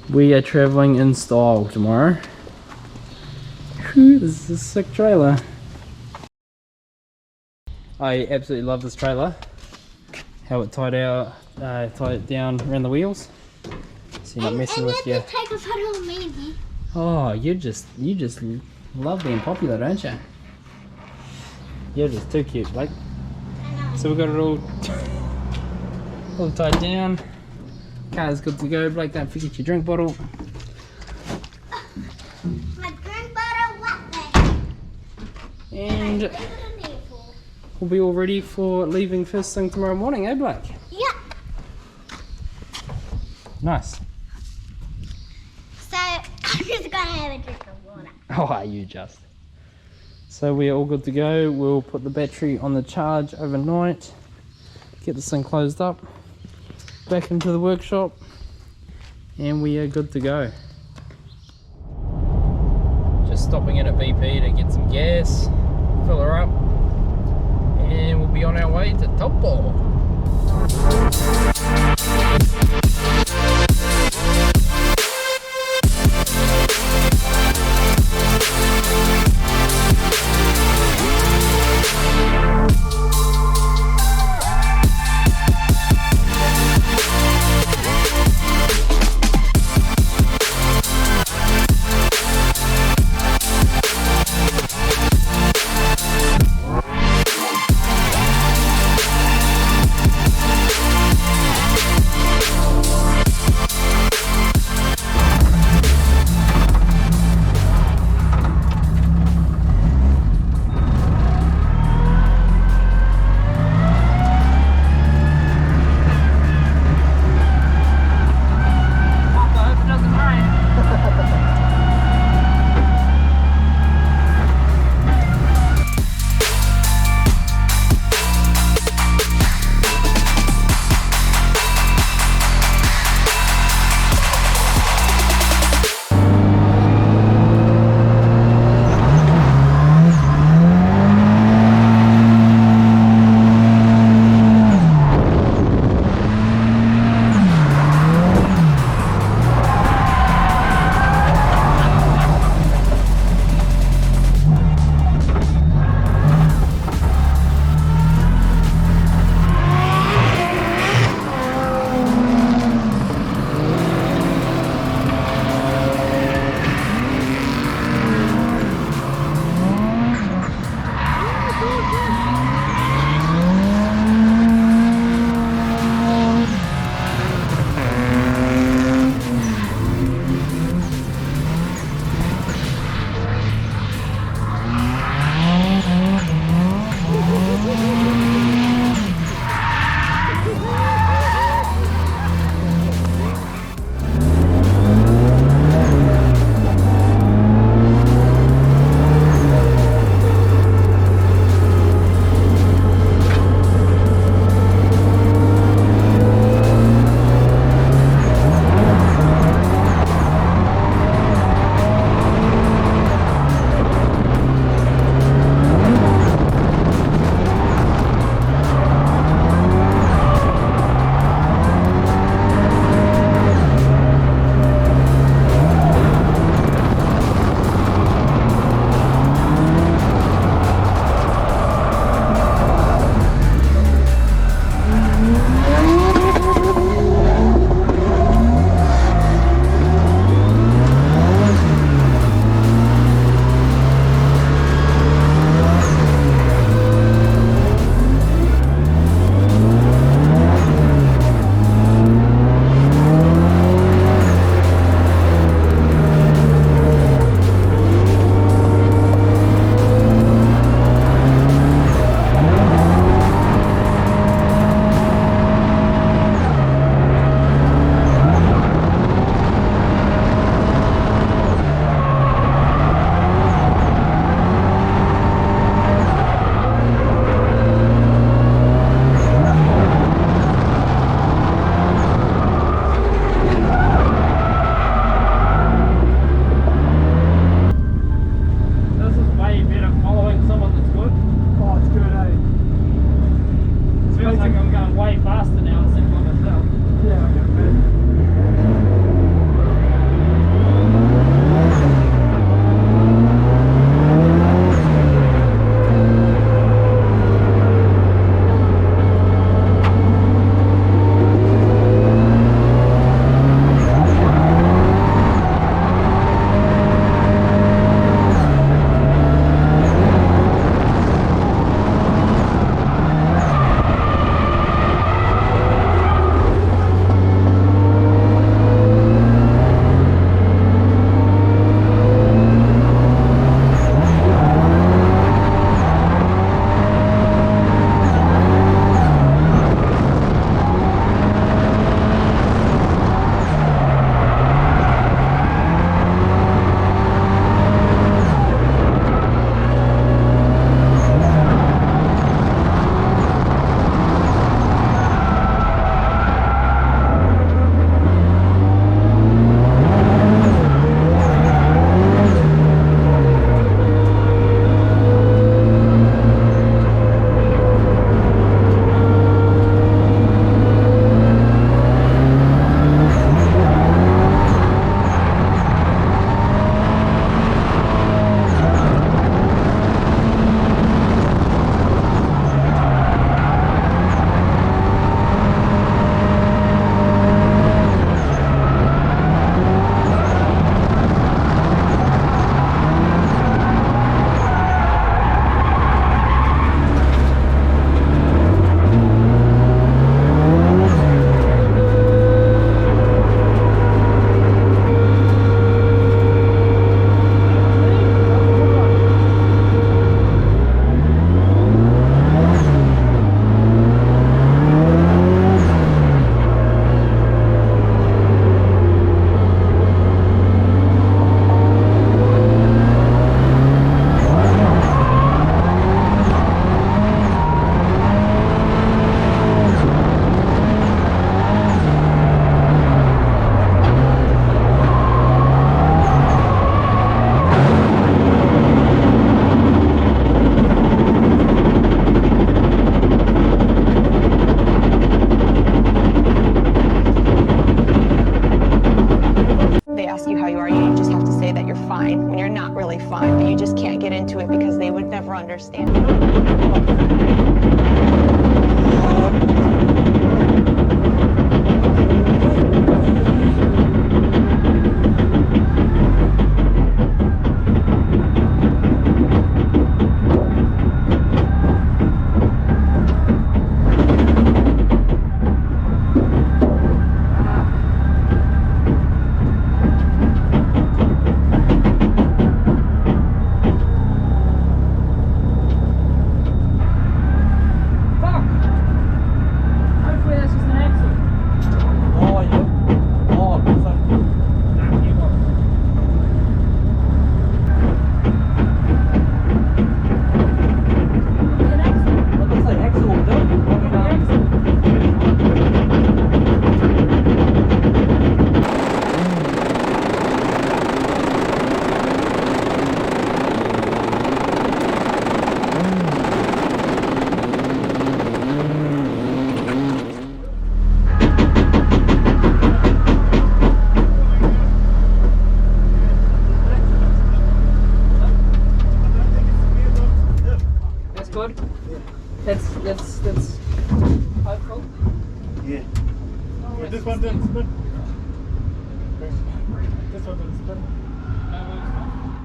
We are travelling in style tomorrow. Whew, this is a sick trailer. I absolutely love this trailer. How it tied it down around the wheels. So you're not messing with your... take a photo of me. Oh, you just love being popular, don't you? You're just too cute, Blake. So we've got it all tied down. Car's good to go. Blake, don't forget your drink bottle. My drink bottle, what the? And we'll be all ready for leaving first thing tomorrow morning, eh, Blake? Yeah. Nice. So I'm just gonna have a drink of water. Oh, are you just? So we're all good to go. We'll put the battery on the charge overnight. Get this thing closed up. Back into the workshop. And we are good to go. Just stopping in at BP to get some gas. Fill her up. And we'll be on our way to Taupo. ask you how you are, you just have to say that you're fine when you're not really fine, but you just can't get into it because they would never understand. Good. That's helpful. Yeah. But this one doesn't spin. This one doesn't spin.